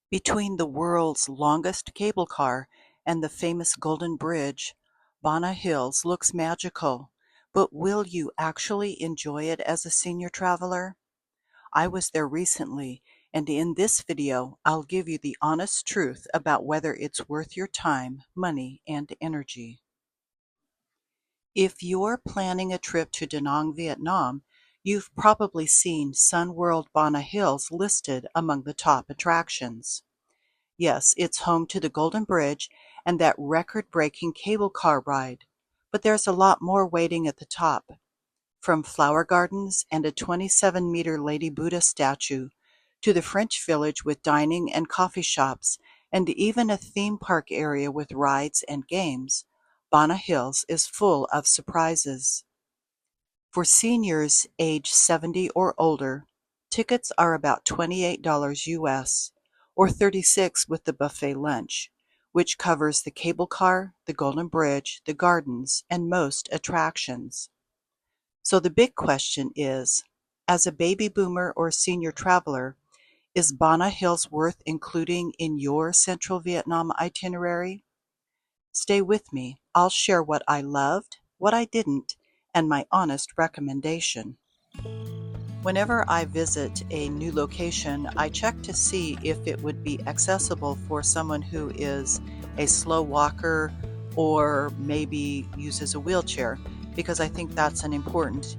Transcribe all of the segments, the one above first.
Between the world's longest cable car and the famous Golden Bridge, Bana Hills looks magical, but will you actually enjoy it as a senior traveler? I was there recently, and in this video, I'll give you the honest truth about whether it's worth your time, money, and energy. If you're planning a trip to Da Nang, Vietnam, you've probably seen Sun World Bana Hills listed among the top attractions. Yes, it's home to the Golden Bridge and that record-breaking cable car ride, but there's a lot more waiting at the top. From flower gardens and a 27-meter Lady Buddha statue to the French village with dining and coffee shops and even a theme park area with rides and games, Bana Hills is full of surprises. For seniors age 70 or older, tickets are about $28 US, or $36 with the buffet lunch, which covers the cable car, the Golden Bridge, the gardens, and most attractions. So the big question is, as a baby boomer or senior traveler, is Bana Hills worth including in your Central Vietnam itinerary? Stay with me. I'll share what I loved, what I didn't, and my honest recommendation. Whenever I visit a new location, I check to see if it would be accessible for someone who is a slow walker or maybe uses a wheelchair, because I think that's an important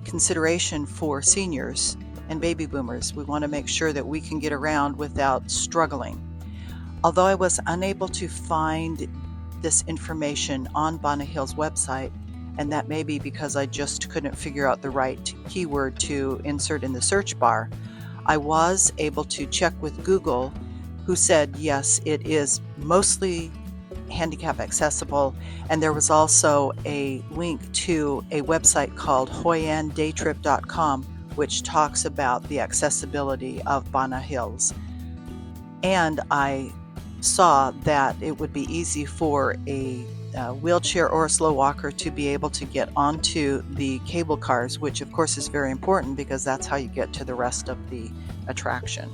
consideration for seniors and baby boomers. We want to make sure that we can get around without struggling. Although I was unable to find this information on Bana Hill's website, and that may be because I just couldn't figure out the right keyword to insert in the search bar, I was able to check with Google, who said yes, it is mostly handicap accessible, and there was also a link to a website called hoyandaytrip.com, which talks about the accessibility of Bana Hills. And I saw that it would be easy for a wheelchair or a slow walker to be able to get onto the cable cars, which of course is very important because that's how you get to the rest of the attraction.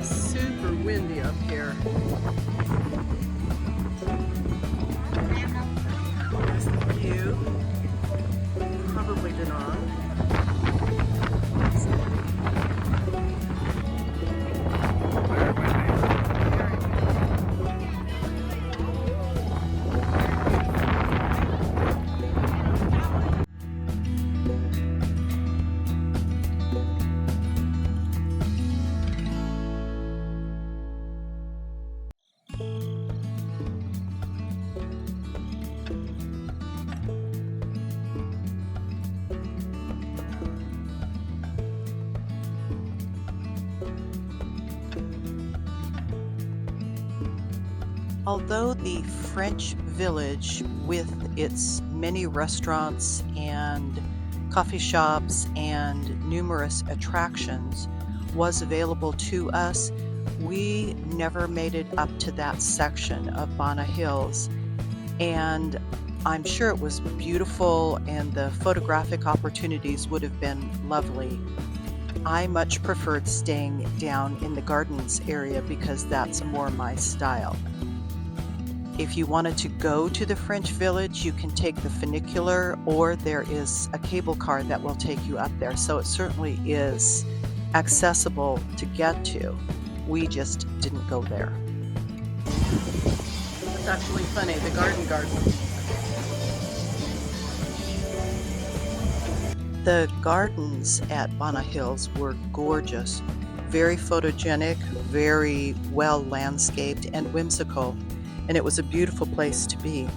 Super windy up here. There's the view. Probably Da Nang. Although the French village, with its many restaurants and coffee shops and numerous attractions, was available to us, we never made it up to that section of Bana Hills. And I'm sure it was beautiful and the photographic opportunities would have been lovely. I much preferred staying down in the gardens area because that's more my style. If you wanted to go to the French village, you can take the funicular, or there is a cable car that will take you up there. So it certainly is accessible to get to. We just didn't go there. It's actually funny, the garden. The gardens at Bana Hills were gorgeous, very photogenic, very well landscaped and whimsical. and it was a beautiful place to be.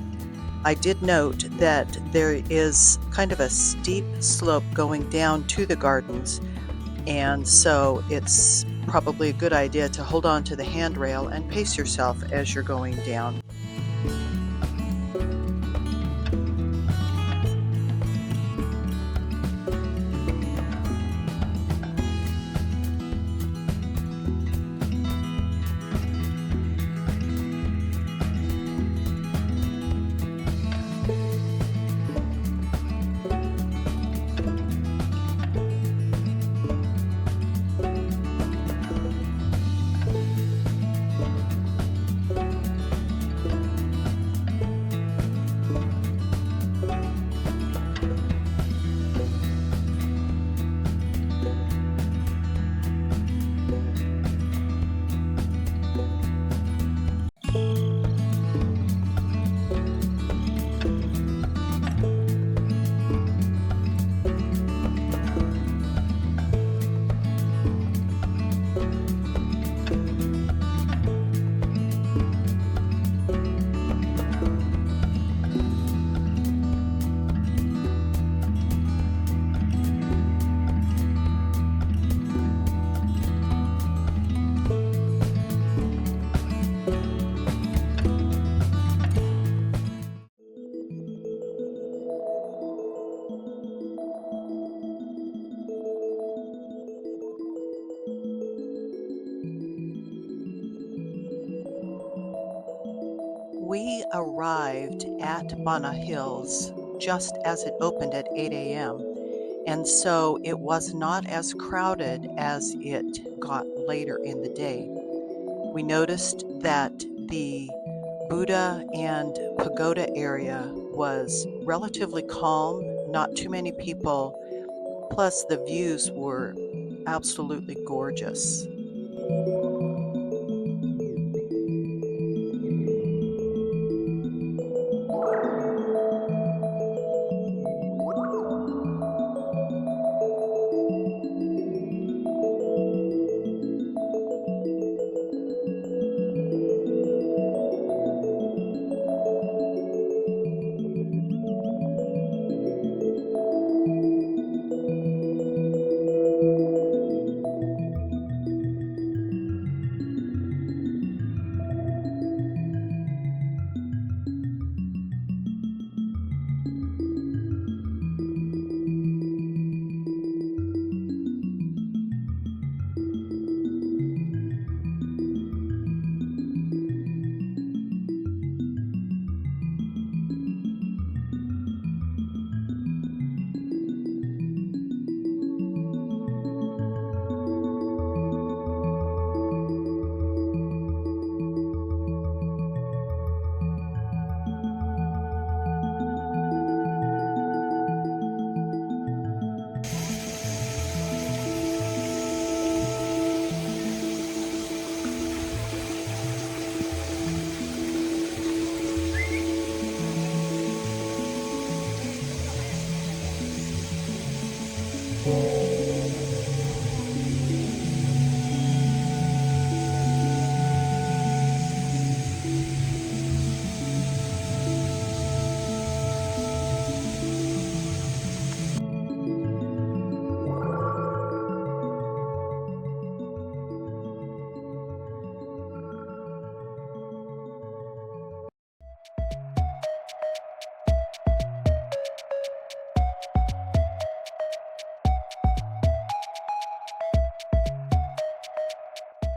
I did note that there is kind of a steep slope going down to the gardens, and so it's probably a good idea to hold on to the handrail and pace yourself as you're going down. We arrived at Bana Hills just as it opened at 8 a.m., and so it was not as crowded as it got later in the day. We noticed that the Buddha and Pagoda area was relatively calm, not too many people, plus the views were absolutely gorgeous.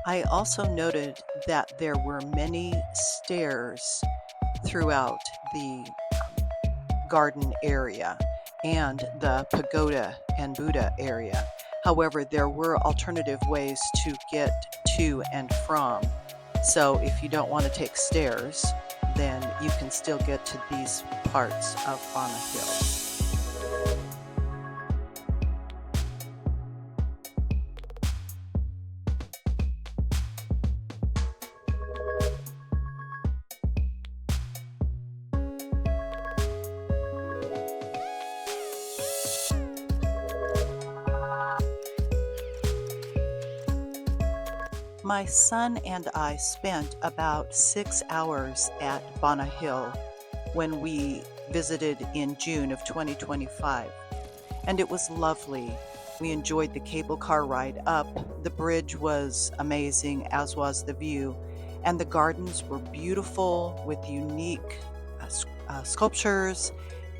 I also noted that there were many stairs throughout the garden area and the pagoda and Buddha area. However, there were alternative ways to get to and from. So if you don't want to take stairs, then you can still get to these parts of Bana Hills. My son and I spent about 6 hours at Bana Hill when we visited in June of 2025, and it was lovely. We enjoyed the cable car ride up. The bridge was amazing, as was the view, and the gardens were beautiful with unique sculptures,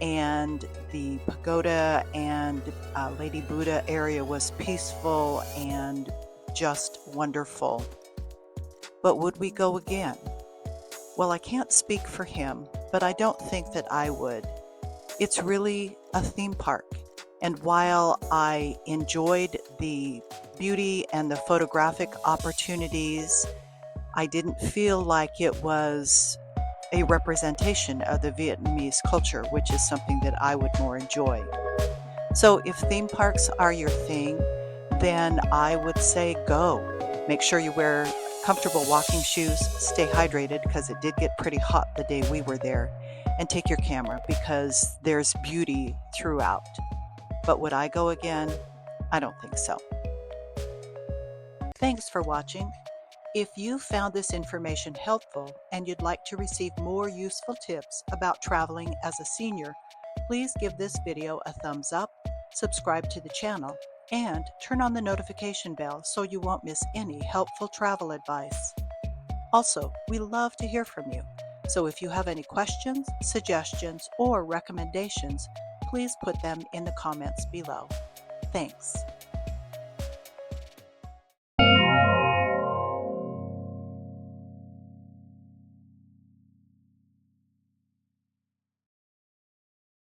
and the pagoda and Lady Buddha area was peaceful and just wonderful. But would we go again? Well, I can't speak for him, but I don't think that I would. It's really a theme park. And while I enjoyed the beauty and the photographic opportunities, I didn't feel like it was a representation of the Vietnamese culture, which is something that I would more enjoy. So if theme parks are your thing, then I would say go. Make sure you wear comfortable walking shoes, stay hydrated because it did get pretty hot the day we were there, and take your camera because there's beauty throughout. But would I go again? I don't think so. Thanks for watching. If you found this information helpful and you'd like to receive more useful tips about traveling as a senior, please give this video a thumbs up, subscribe to the channel, and turn on the notification bell so you won't miss any helpful travel advice. Also, we love to hear from you, so if you have any questions, suggestions, or recommendations, please put them in the comments below. Thanks.